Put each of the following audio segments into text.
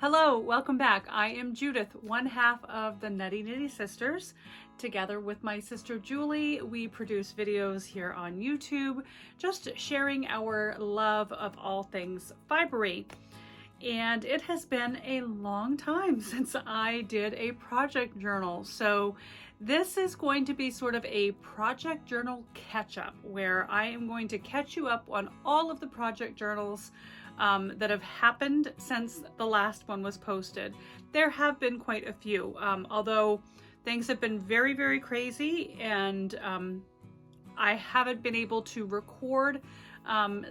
Hello, welcome back. I am Judith, one half of the Nutty Nitty Sisters. Together with my sister Julie, we produce videos here on YouTube, just sharing our love of all things fibery. And it has been a long time since I did a project journal. So this is going to be sort of a project journal catch-up, where I am going to catch you up on all of the project journals that have happened since the last one was posted. There have been quite a few, although things have been very, very crazy, and I haven't been able to record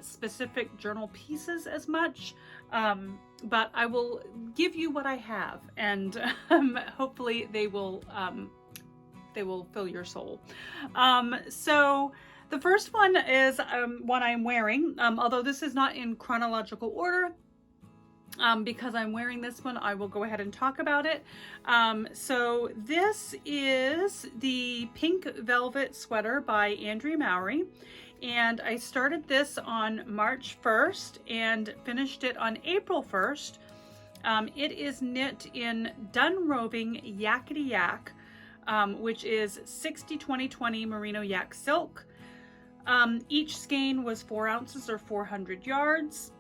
specific journal pieces as much, but I will give you what I have, and hopefully they will fill your soul. So the first one is one I'm wearing, although this is not in chronological order. Because I'm wearing this one, I will go ahead and talk about it. So this is the Pink Velvet Sweater by Andrea Mowry. And I started this on March 1st and finished it on April 1st. It is knit in Dun Roving Yakety Yak, which is 60-20-20 merino yak silk. Each skein was 4 ounces or 400 yards.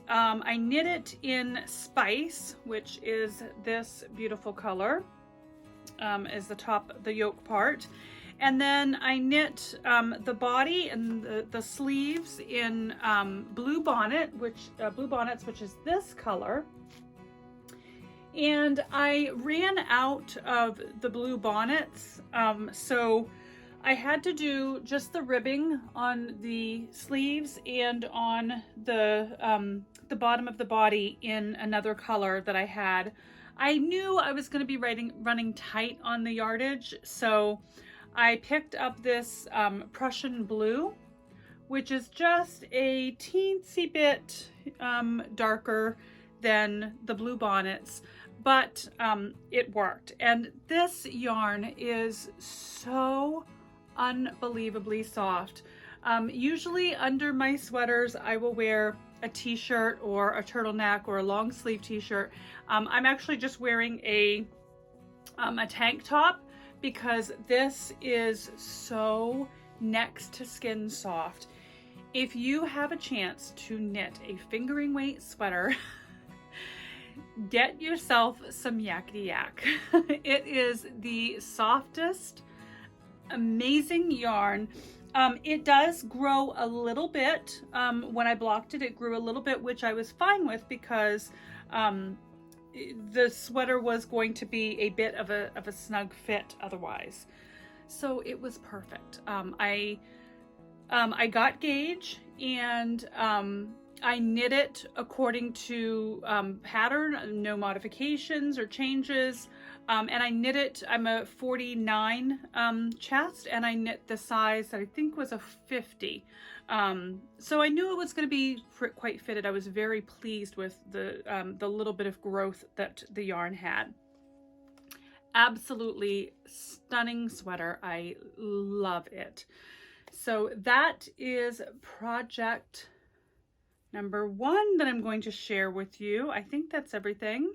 I knit it in Spice, which is this beautiful color, is the yoke part. And then I knit the body and the sleeves in Blue Bonnets, which is this color. And I ran out of the blue bonnets, so I had to do just the ribbing on the sleeves and on the bottom of the body in another color that I had. I knew I was going to be running tight on the yardage, so I picked up this Prussian blue, which is just a teensy bit darker than the blue bonnets, but it worked. And this yarn is so unbelievably soft. Usually under my sweaters I will wear a t-shirt or a turtleneck or a long sleeve t-shirt. I'm actually just wearing a tank top because this is so next to skin soft. If you have a chance to knit a fingering weight sweater, get yourself some Yakety Yak. It is the softest, amazing yarn. It does grow a little bit. When I blocked it, it grew a little bit, which I was fine with because the sweater was going to be a bit of a snug fit otherwise. So it was perfect. I got gauge, and I knit it according to pattern, no modifications or changes. And I knit it, I'm a 49 chest, and I knit the size that I think was a 50. So I knew it was going to be quite fitted. I was very pleased with the little bit of growth that the yarn had. Absolutely stunning sweater. I love it. So that is project number 1 that I'm going to share with you. I think that's everything.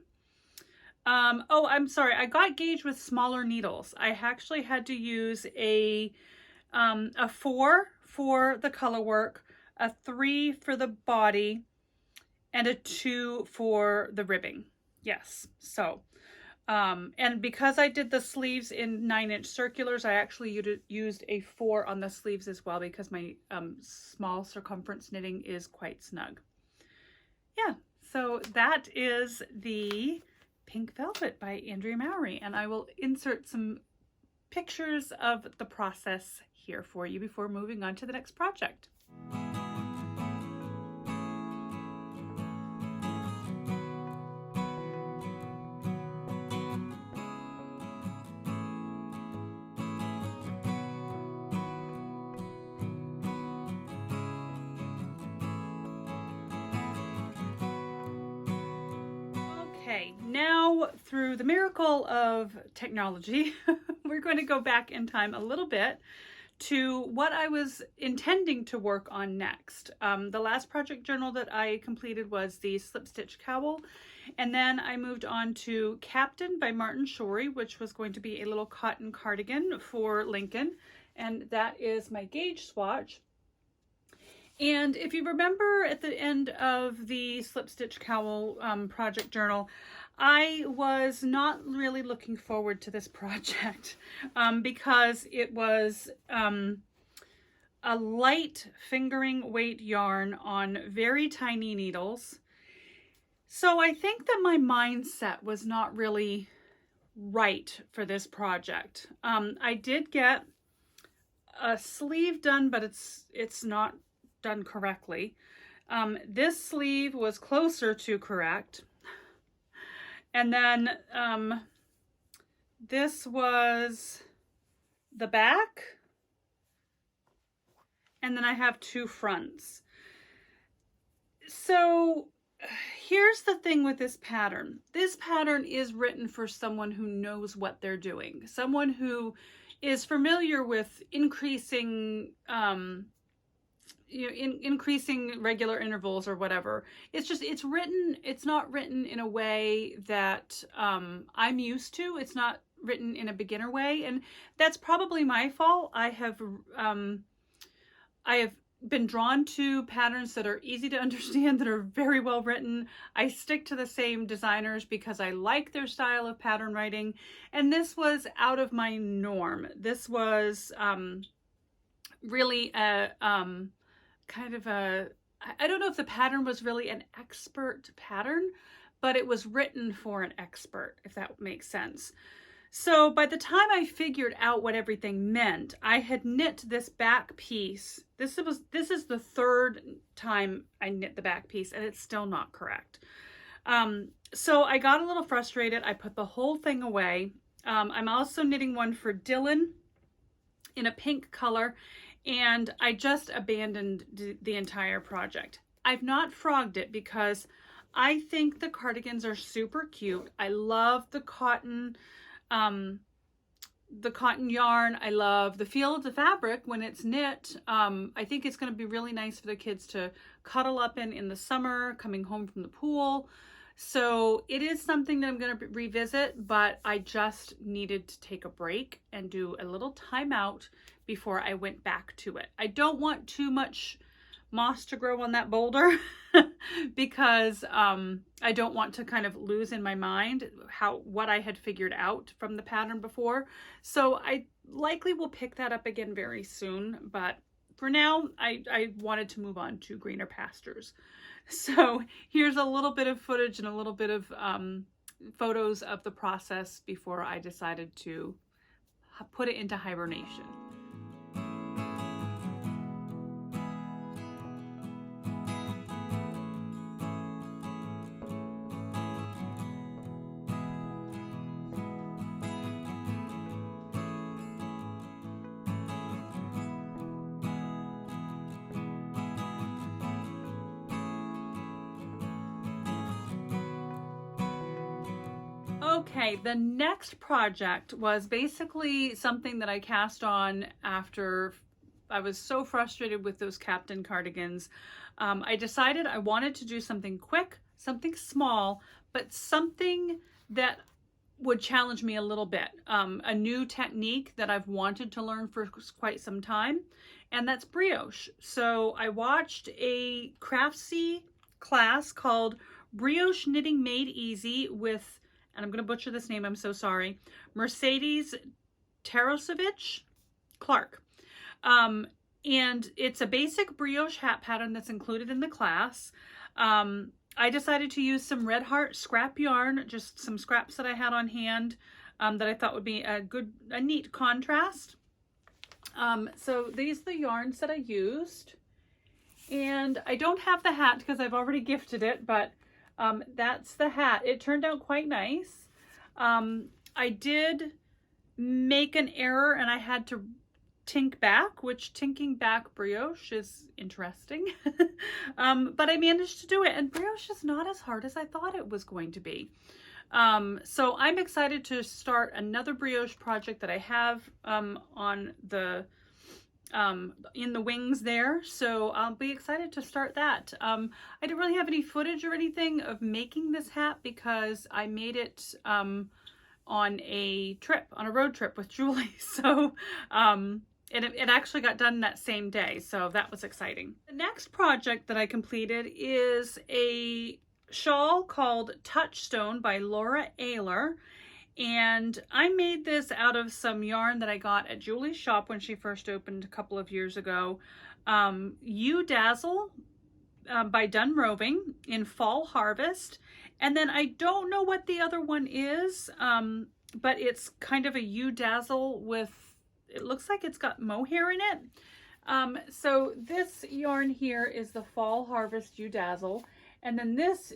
Oh, I'm sorry. I got gauge with smaller needles. I actually had to use a 4 for the color work, a 3 for the body, and a 2 for the ribbing. Yes. So, and because I did the sleeves in 9-inch circulars, I actually used a 4 on the sleeves as well because my small circumference knitting is quite snug. Yeah. So that is the Pink Velvet by Andrea Mowry, and I will insert some pictures of the process here for you before moving on to the next project. Okay, now through the miracle of technology, we're going to go back in time a little bit to what I was intending to work on next. The last project journal that I completed was the slip stitch cowl, And then I moved on to Captain by Martin Shorey, which was going to be a little cotton cardigan for Lincoln. And that is my gauge swatch. And if you remember at the end of the Slip Stitch Cowl project journal, I was not really looking forward to this project because it was a light fingering weight yarn on very tiny needles. So I think that my mindset was not really right for this project. I did get a sleeve done, but it's not done correctly. This sleeve was closer to correct. And then this was the back. And then I have two fronts. So here's the thing with this pattern. This pattern is written for someone who knows what they're doing. Someone who is familiar with increasing increasing regular intervals or whatever. It's not written in a way that I'm used to. It's not written in a beginner way, and that's probably my fault. I have been drawn to patterns that are easy to understand, that are very well written. I stick to the same designers because I like their style of pattern writing, and this was out of my norm. This was really a kind of a, I don't know if the pattern was really an expert pattern, but it was written for an expert, if that makes sense. So by the time I figured out what everything meant, I had knit this back piece. This is the third time I knit the back piece, and it's still not correct. So I got a little frustrated. I put the whole thing away. I'm also knitting one for Dylan in a pink color, and I just abandoned the entire project. I've not frogged it because I think the cardigans are super cute. I love the cotton yarn. I love the feel of the fabric when it's knit. I think it's going to be really nice for the kids to cuddle up in the summer, coming home from the pool. So it is something that I'm going to revisit, but I just needed to take a break and do a little timeout before I went back to it. I don't want too much moss to grow on that boulder because I don't want to kind of lose in my mind what I had figured out from the pattern before. So I likely will pick that up again very soon, but for now I wanted to move on to greener pastures. So here's a little bit of footage and a little bit of photos of the process before I decided to put it into hibernation. Okay, the next project was basically something that I cast on after I was so frustrated with those Captain cardigans. I decided I wanted to do something quick, something small, but something that would challenge me a little bit. A new technique that I've wanted to learn for quite some time, and that's brioche. So I watched a Craftsy class called Brioche Knitting Made Easy with, and I'm going to butcher this name, I'm so sorry, Mercedes Tarosevich Clark. And it's a basic brioche hat pattern that's included in the class. I decided to use some Red Heart scrap yarn, just some scraps that I had on hand that I thought would be a neat contrast. So these are the yarns that I used. And I don't have the hat because I've already gifted it, but that's the hat. It turned out quite nice. I did make an error and I had to tink back, which tinking back brioche is interesting. But I managed to do it, and brioche is not as hard as I thought it was going to be. So I'm excited to start another brioche project that I have on the in the wings there. So I'll be excited to start that. I didn't really have any footage or anything of making this hat because I made it on a road trip with Julie. So it actually got done that same day. So that was exciting. The next project that I completed is a shawl called Touchstone by Laura Ayler. And I made this out of some yarn that I got at Julie's shop when she first opened a couple of years ago. You Dazzle by Dun Roving in Fall Harvest. And then I don't know what the other one is, but it's kind of a You Dazzle with, it looks like it's got mohair in it. So this yarn here is the Fall Harvest You Dazzle. And then this,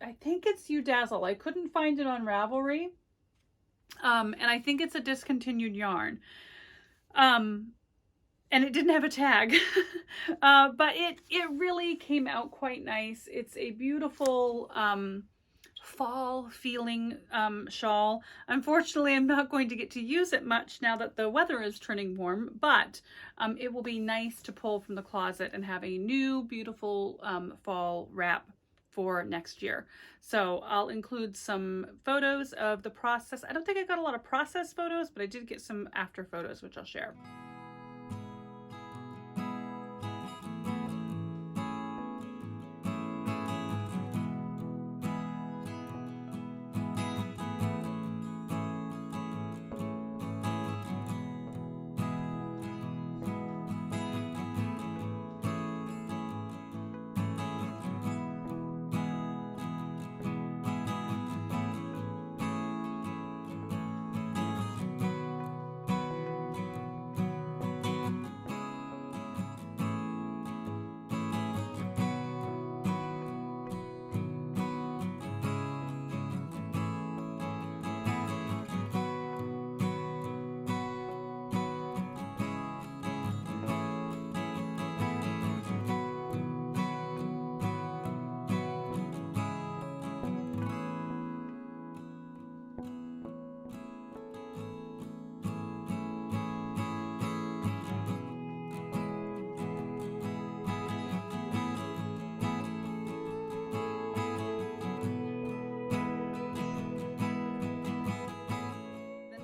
I think it's You Dazzle. I couldn't find it on Ravelry. And I think it's a discontinued yarn. And it didn't have a tag. But it really came out quite nice. It's a beautiful fall feeling shawl. Unfortunately, I'm not going to get to use it much now that the weather is turning warm, but it will be nice to pull from the closet and have a new beautiful fall wrap for next year. So I'll include some photos of the process. I don't think I got a lot of process photos, but I did get some after photos, which I'll share.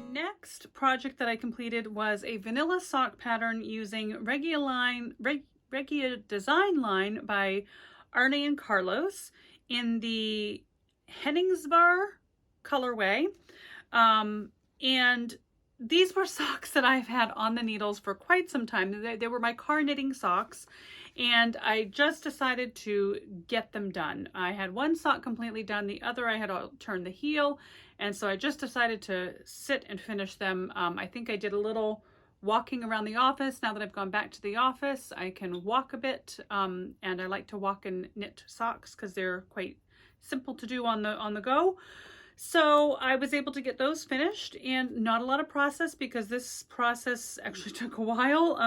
Next project that I completed was a vanilla sock pattern using Regia Design Line by Arne and Carlos in the Henningsvar colorway. And these were socks that I've had on the needles for quite some time. They were my car knitting socks, and I just decided to get them done. I had one sock completely done, the other I had turned the heel, and so I just decided to sit and finish them. I think I did a little walking around the office. Now that I've gone back to the office, I can walk a bit, and I like to walk and knit socks because they're quite simple to do on the go. So I was able to get those finished, and not a lot of process because this process actually took a while.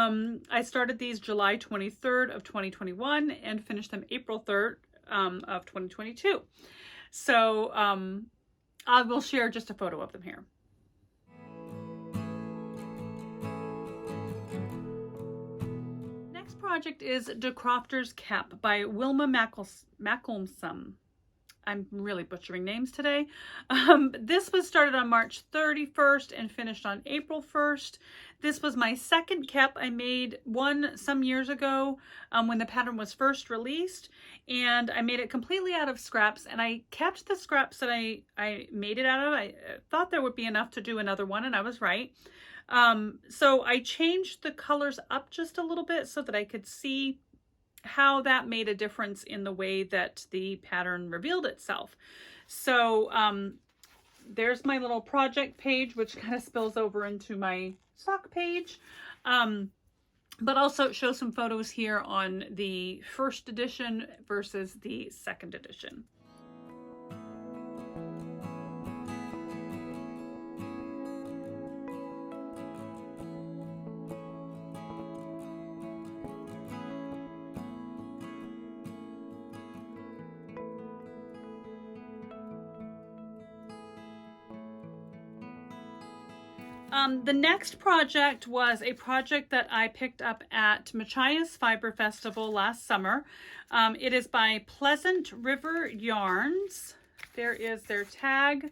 I started these July 23rd of 2021 and finished them April 3rd of 2022. So I will share just a photo of them here. Next project is De Crofter's Cap by Wilma Mackelson. I'm really butchering names today. This was started on March 31st and finished on April 1st. This was my second cap. I made one some years ago when the pattern was first released, and I made it completely out of scraps, and I kept the scraps that I made it out of. I thought there would be enough to do another one, and I was right. So I changed the colors up just a little bit so that I could see how that made a difference in the way that the pattern revealed itself. So there's my little project page, which kind of spills over into my sock page. But also show some photos here on the first edition versus the second edition. The next project was a project that I picked up at Machias Fiber Festival last summer. It is by Pleasant River Yarns. There is their tag,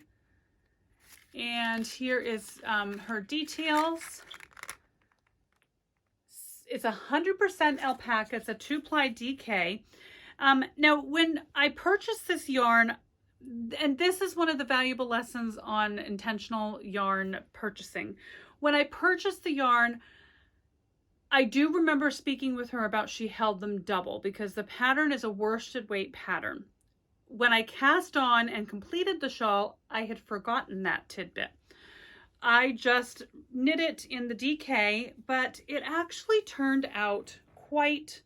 and here is her details. It's 100% alpaca. It's a 2-ply DK. Now, when I purchased this yarn, and this is one of the valuable lessons on intentional yarn purchasing. When I purchased the yarn, I do remember speaking with her about she held them double because the pattern is a worsted weight pattern. When I cast on and completed the shawl, I had forgotten that tidbit. I just knit it in the DK, but it actually turned out quite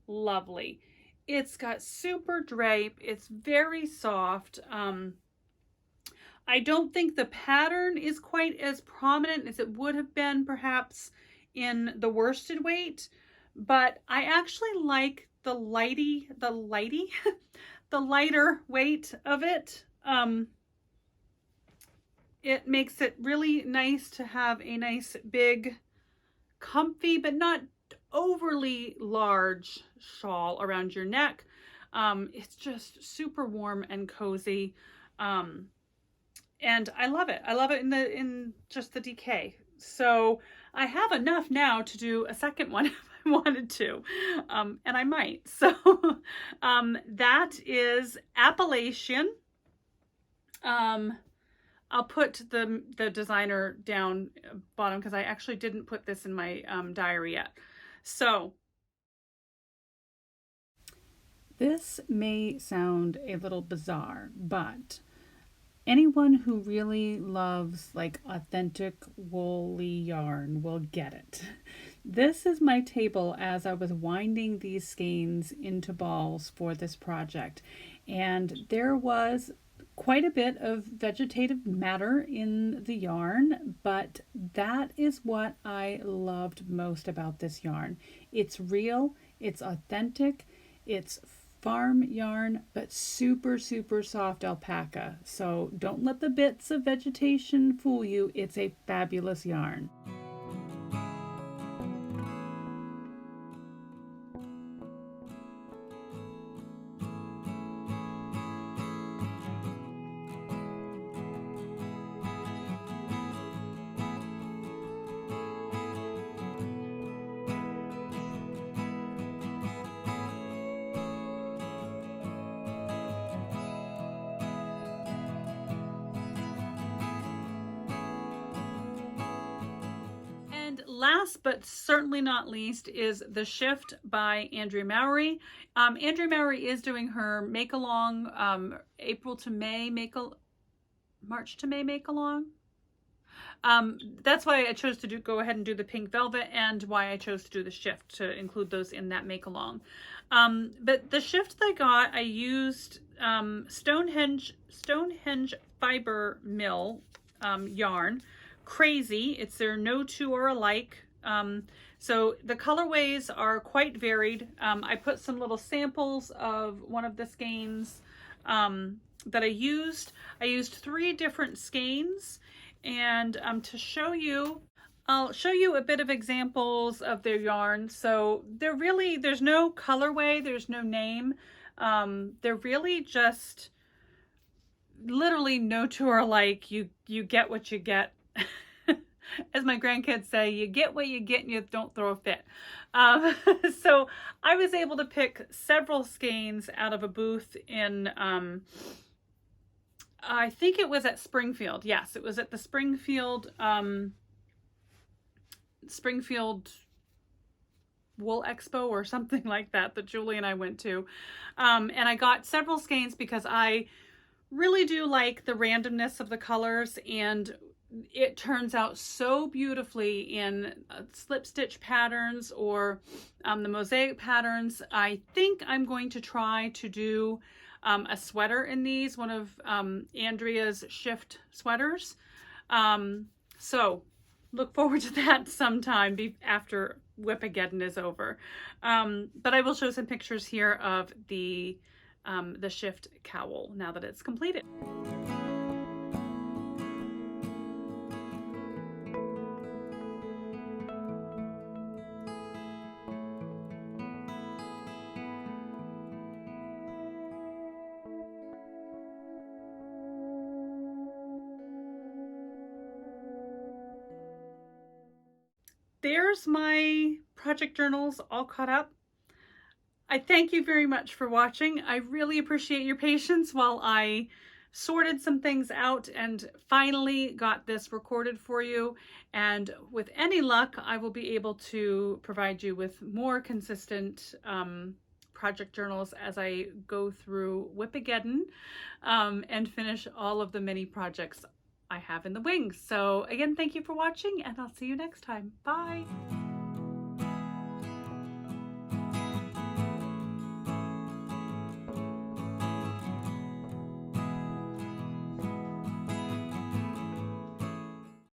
lovely. It's got super drape. It's very soft. I don't think the pattern is quite as prominent as it would have been perhaps in the worsted weight, but I actually like the the lighter weight of it. It makes it really nice to have a nice big, comfy, but not overly large shawl around your neck. It's just super warm and cozy. And I love it. I love it in just the DK. So I have enough now to do a second one if I wanted to, and I might. So that is Appalachian. I'll put the designer down bottom because I actually didn't put this in my diary yet. So this may sound a little bizarre, but anyone who really loves like authentic woolly yarn will get it. This is my table as I was winding these skeins into balls for this project, and there was quite a bit of vegetative matter in the yarn, but that is what I loved most about this yarn. It's real, it's authentic, it's farm yarn, but super, super soft alpaca. So don't let the bits of vegetation fool you. It's a fabulous yarn. Last but certainly not least is The Shift by Andrea Mowry. Andrea Mowry is doing her make-along, April to May March to May make-along. That's why I chose to go ahead and do the pink velvet, and why I chose to do The Shift, to include those in that make-along. But the Shift that I got, I used Stonehenge Fiber Mill yarn. Crazy. It's there, no two are alike. So the colorways are quite varied. I put some little samples of one of the skeins that I used. I used 3 different skeins, and to show you, I'll show you a bit of examples of their yarn. So there's no colorway, there's no name. They're really just literally no two are alike. You get what you get. As my grandkids say, you get what you get and you don't throw a fit. So I was able to pick several skeins out of a booth in, I think it was at Springfield. Yes, it was at the Springfield Wool Expo or something like that Julie and I went to. And I got several skeins because I really do like the randomness of the colors, and it turns out so beautifully in slip stitch patterns or the mosaic patterns. I think I'm going to try to do a sweater in these, one of Andrea's Shift sweaters. So look forward to that sometime after Whipageddon is over. But I will show some pictures here of the Shift cowl now that it's completed. there's my project journals all caught up. I thank you very much for watching. I really appreciate your patience while I sorted some things out and finally got this recorded for you. And with any luck, I will be able to provide you with more consistent project journals as I go through Whipageddon and finish all of the mini projects I have in the wings. So again, thank you for watching, and I'll see you next time. Bye.